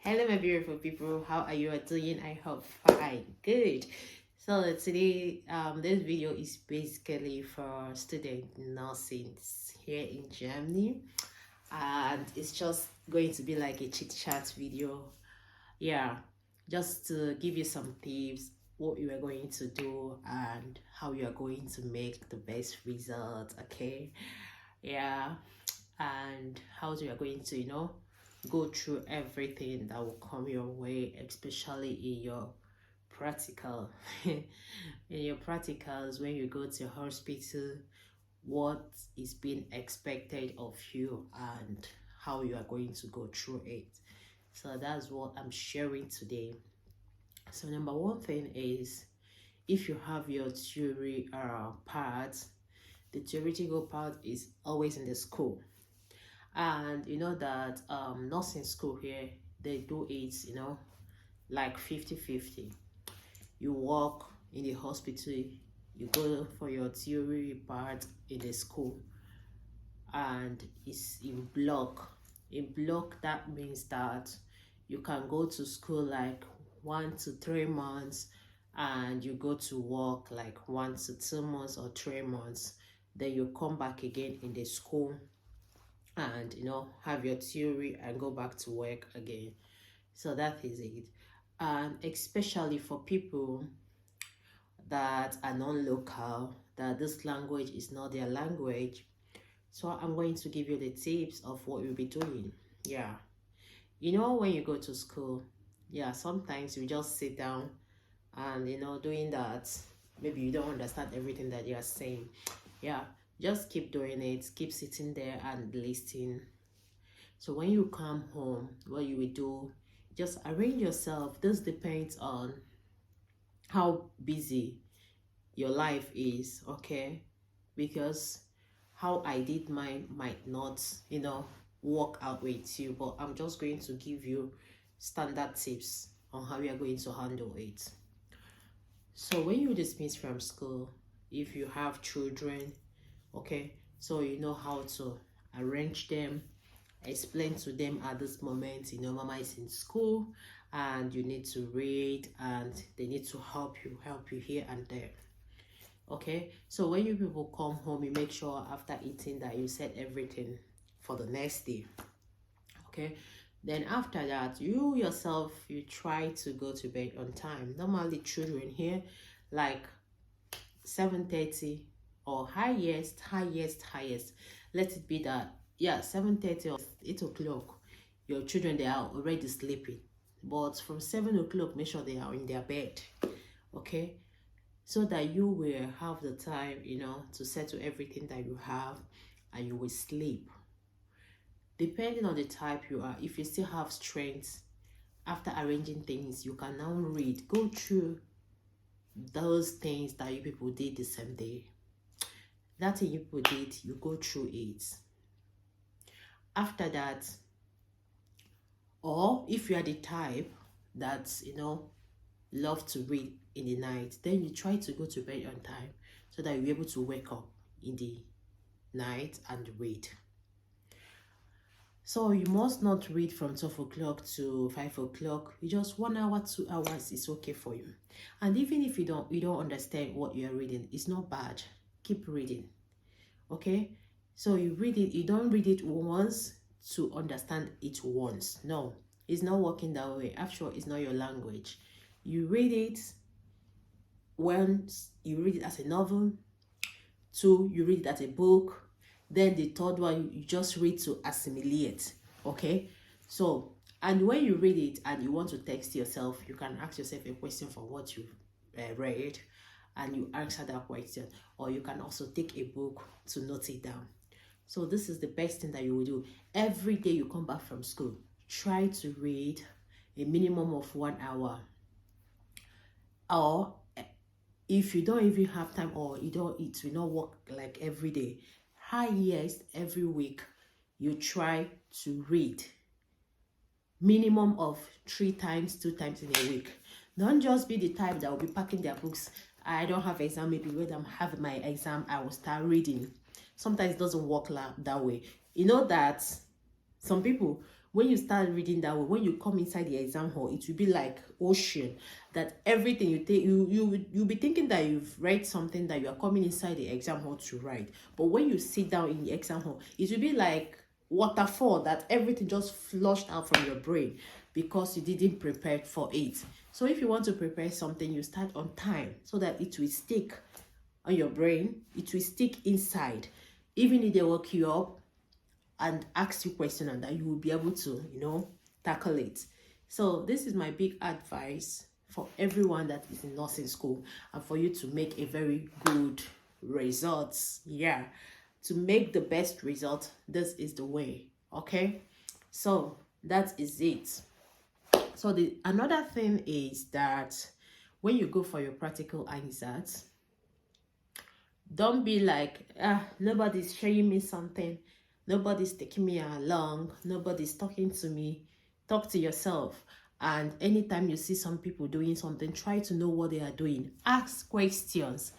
Hello, my beautiful people. How are you all doing? I hope fine. Good. So today, this video is basically for student nursing here in Germany, and it's just going to be like a chit chat video. Yeah, just to give you some tips, what you are going to do, and how you are going to make the best result. Okay. Yeah, and how you are going to go through everything that will come your way, especially in your practical in your practicals when you go to hospital, what is being expected of you and how you are going to go through it. So that's what I'm sharing today. So number one thing is, if you have your theory part, the theoretical part is always in the school. And you know that nursing school here, they do it like 50-50. You work in the hospital, you go for your theory part in the school, and it's in block. That means that you can go to school like 1 to 3 months, and you go to work like 1 to 2 months or 3 months. Then you come back again in the school and have your theory and go back to work again. So that is it. And especially for people that are non-local, that this language is not their language, so I'm going to give you the tips of what you'll be doing. Yeah, when you go to school, yeah, sometimes you just sit down and doing that, maybe you don't understand everything that you are saying. Yeah, just keep doing it, keep sitting there and listening. So when you come home, what you will do, just arrange yourself. This depends on how busy your life is, okay? Because how I did mine might not, work out with you, but I'm just going to give you standard tips on how you are going to handle it. So when you dismiss from school, if you have children, okay, so you know how to arrange them, explain to them at this moment, mama is in school and you need to read and they need to help you here and there. Okay, so when you people come home, you make sure after eating that you set everything for the next day. Okay, then after that, you yourself, you try to go to bed on time. Normally children here like 7:30, or highest, let it be that, yeah, 7:30 or 8 o'clock, your children, they are already sleeping. But from 7 o'clock, make sure they are in their bed. Okay, so that you will have the time to settle everything that you have, and you will sleep. Depending on the type you are, if you still have strength after arranging things, you can now read, go through those things that you people did the same day. That thing you people did, you go through it. After that, or if you are the type that love to read in the night, then you try to go to bed on time so that you're able to wake up in the night and read. So you must not read from 12 o'clock to 5 o'clock. You just 1 hour, 2 hours is okay for you. And even if you don't understand what you're reading, it's not bad. Keep reading. Okay? So you read it, you don't read it once to understand it once. No, it's not working that way. After all, it's not your language. You read it once, you read it as a novel. 2, you read it as a book. Then the third one, you just read to assimilate. Okay, so, and when you read it and you want to text yourself, you can ask yourself a question for what you read, and you answer that question. Or you can also take a book to note it down. So this is the best thing that you will do. Every day you come back from school, try to read a minimum of 1 hour. Or if you don't even have time, or it will not work like every day, highest every week, you try to read minimum of 3 times, 2 times in a week. Don't just be the type that will be packing their books. I don't have exam, maybe when I'm having my exam, I will start reading. Sometimes it doesn't work that way. You know that some people, when you start reading that way, when you come inside the exam hall, it will be like ocean, that everything you take, you'll be thinking that you've read something that you are coming inside the exam hall to write. But when you sit down in the exam hall, it will be like waterfall, that everything just flushed out from your brain because you didn't prepare for it. So if you want to prepare something, you start on time so that it will stick on your brain, it will stick inside. Even if they woke you up and ask you question, and that you will be able to, tackle it. So this is my big advice for everyone that is in nursing school, and for you to make a very good results. Yeah, to make the best result, this is the way. Okay, so that is it. So the another thing is that when you go for your practical answers, don't be like, nobody's showing me something, nobody's taking me along, nobody's talking to me. Talk to yourself. And anytime you see some people doing something, try to know what they are doing. Ask questions.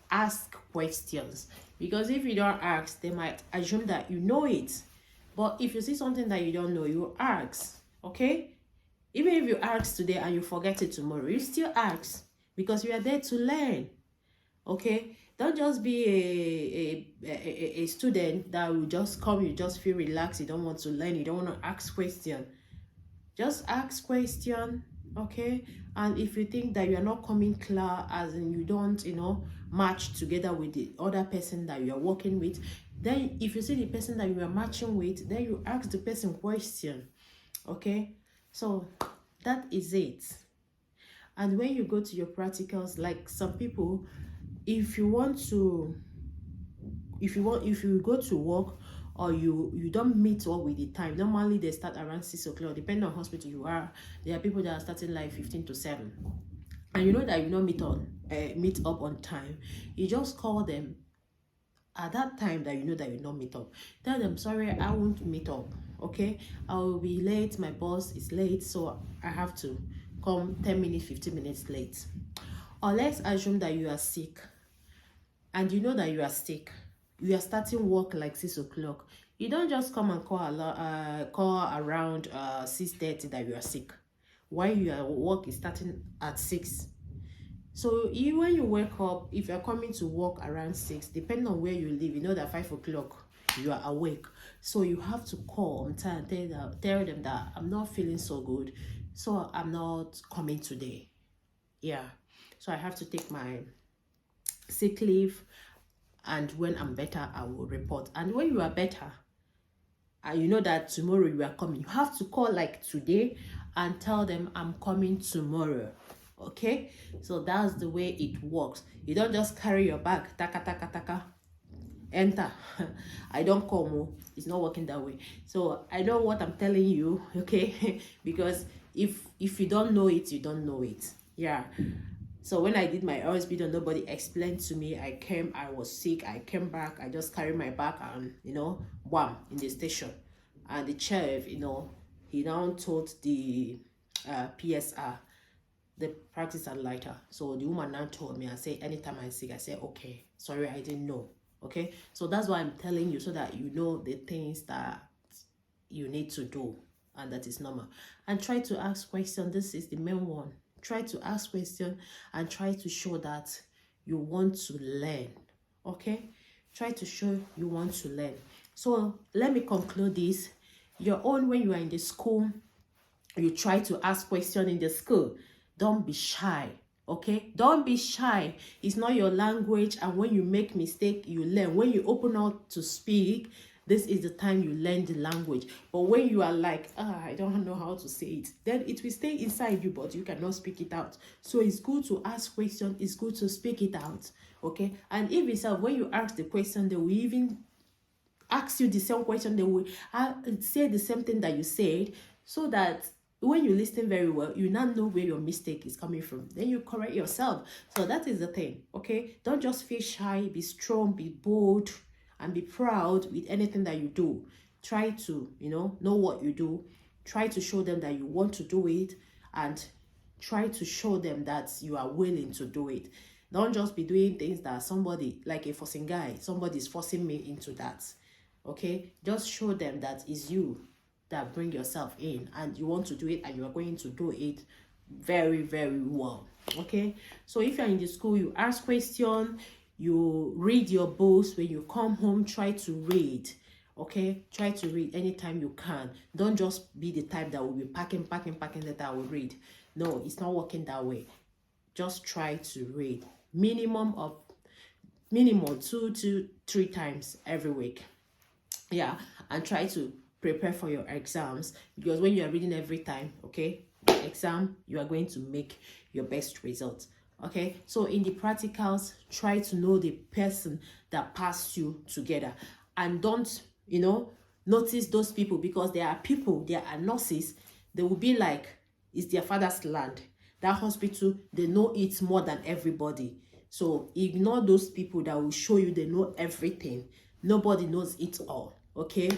Ask questions. Because if you don't ask, they might assume that you know it. But if you see something that you don't know, you ask. Okay? Even if you ask today and you forget it tomorrow, you still ask. Because you are there to learn. Okay? Don't just be a student that will just come, you just feel relaxed, you don't want to learn, you don't want to ask question. Just ask question, okay? And if you think that you are not coming clear, as in you don't, match together with the other person that you are working with, then if you see the person that you are matching with, then you ask the person question, okay? So that is it. And when you go to your practicals, like some people, if you go to work, or you don't meet up with the time, normally they start around 6 o'clock, depending on hospital you are. There are people that are starting like 15 to 7, and you know that you don't meet up on time. You just call them at that time that you know that you don't meet up. Tell them, sorry, I won't meet up, okay? I will be late, my boss is late, so I have to come 10 minutes 15 minutes late. Or let's assume that you are sick, and you know that you are sick, you are starting work like 6 o'clock. You don't just come and call around 6:30 that you are sick, while your work is starting at 6. So when you wake up, if you're coming to work around 6, depending on where you live, you know that 5 o'clock you are awake. So you have to call on time, tell them that I'm not feeling so good, so I'm not coming today. Yeah, so I have to take my sick leave, and when I'm better, I will report. And when you are better, and you know that tomorrow you are coming, you have to call like today and tell them I'm coming tomorrow. Okay, so that's the way it works. You don't just carry your bag, taka, enter. I don't come. It's not working that way. So I know what I'm telling you, okay? Because if you don't know it, you don't know it. Yeah. So when I did my OSB, nobody explained to me. I was sick, I came back, I just carried my bag and, wham, in the station. And the chef, he now told the PSR, the practice and lighter. So the woman now told me, I say, anytime I'm sick, I say, okay, sorry, I didn't know. Okay, so that's why I'm telling you, so that you know the things that you need to do, and that is normal. And try to ask questions. This is the main one. Try to ask questions and try to show that you want to learn. Okay, try to show you want to learn. So let me conclude this. Your own, when you are in the school, you try to ask questions in the school. Don't be shy. Okay, don't be shy. It's not your language, and when you make mistake, you learn. When you open out to speak, this is the time you learn the language. But when you are like, I don't know how to say it, then it will stay inside you, but you cannot speak it out. So it's good to ask questions. It's good to speak it out. Okay, and if it's when you ask the question, they will even ask you the same question. They will say the same thing that you said, so that when you listen very well, you now know where your mistake is coming from. Then you correct yourself. So that is the thing, okay? Don't just feel shy. Be strong, be bold, and be proud with anything that you do. Try to, know what you do. Try to show them that you want to do it, and try to show them that you are willing to do it. Don't just be doing things that somebody, like a forcing guy, somebody is forcing me into that. Okay? Just show them that it's you that bring yourself in, and you want to do it and you are going to do it very, very well. Okay, so if you're in the school, you ask question, you read your books. When you come home, try to read. Okay, try to read anytime you can. Don't just be the type that will be packing that I will read. No, it's not working that way. Just try to read minimum 2 to 3 times every week. Yeah, and try to prepare for your exams, because when you are reading every time, okay, exam, you are going to make your best results. Okay, so in the practicals, try to know the person that passed you together, and don't, notice those people, because there are nurses, they will be like it's their father's land. That hospital, they know it more than everybody. So ignore those people that will show you they know everything. Nobody knows it all. Okay,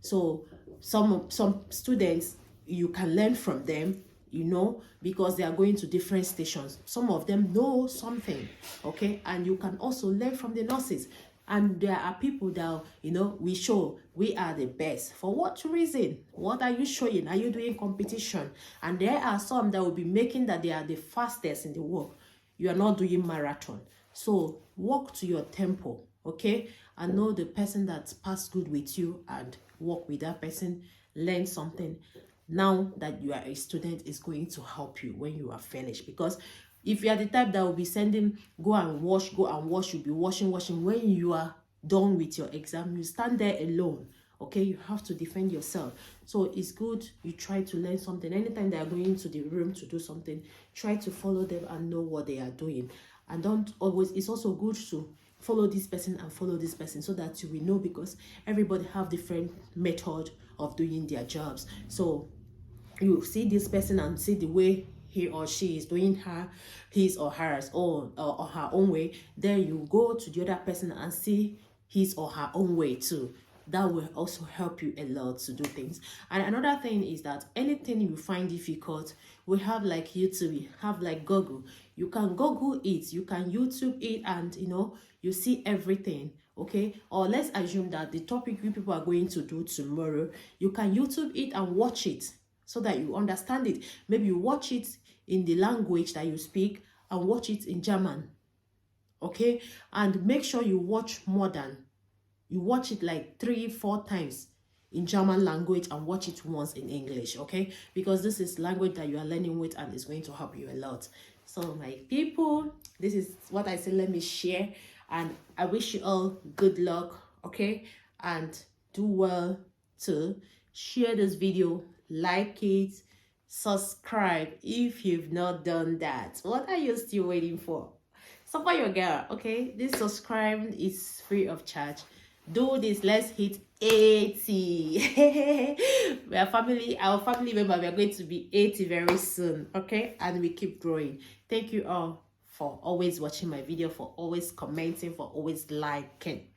so some students, you can learn from them, because they are going to different stations. Some of them know something. Okay, and you can also learn from the nurses. And there are people that, we show we are the best. For what reason? What are you showing? Are you doing competition? And there are some that will be making that they are the fastest in the world. You are not doing marathon. So walk to your tempo, okay? And know the person that's passed good with you, and work with that person, learn something. Now that you are a student, is going to help you when you are finished. Because if you are the type that will be sending, go and wash, you'll be washing. When you are done with your exam, you stand there alone. Okay, you have to defend yourself. So it's good you try to learn something. Anytime they are going to the room to do something, try to follow them and know what they are doing. And don't always, it's also good to follow this person and follow this person, so that you will know, because everybody have different method of doing their jobs. So you see this person and see the way he or she is doing his or hers or her own way. Then you go to the other person and see his or her own way too. That will also help you a lot to do things. And another thing is that anything you find difficult, we have like YouTube, we have like Google. You can Google it, you can YouTube it, and you see everything. Okay, or let's assume that the topic you people are going to do tomorrow, you can YouTube it and watch it, so that you understand it. Maybe you watch it in the language that you speak, and watch it in German. Okay, and make sure you watch you watch it like 3-4 times in German language, and watch it once in English. Okay, because this is language that you are learning with, and it's going to help you a lot. So my people, this is what I said, let me share, and I wish you all good luck. Okay, and do well to share this video, like it, subscribe if you've not done that. What are you still waiting for? Support your girl. Okay, this subscribe is free of charge. Do this. Let's hit 80. Our family member, we are going to be 80 very soon. Okay, and we keep growing. Thank you all for always watching my video, for always commenting, for always liking.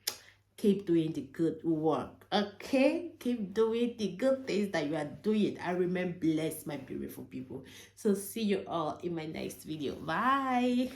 Keep doing the good work. Okay, keep doing the good things that you are doing. I remain blessed, my beautiful people. So see you all in my next video. Bye.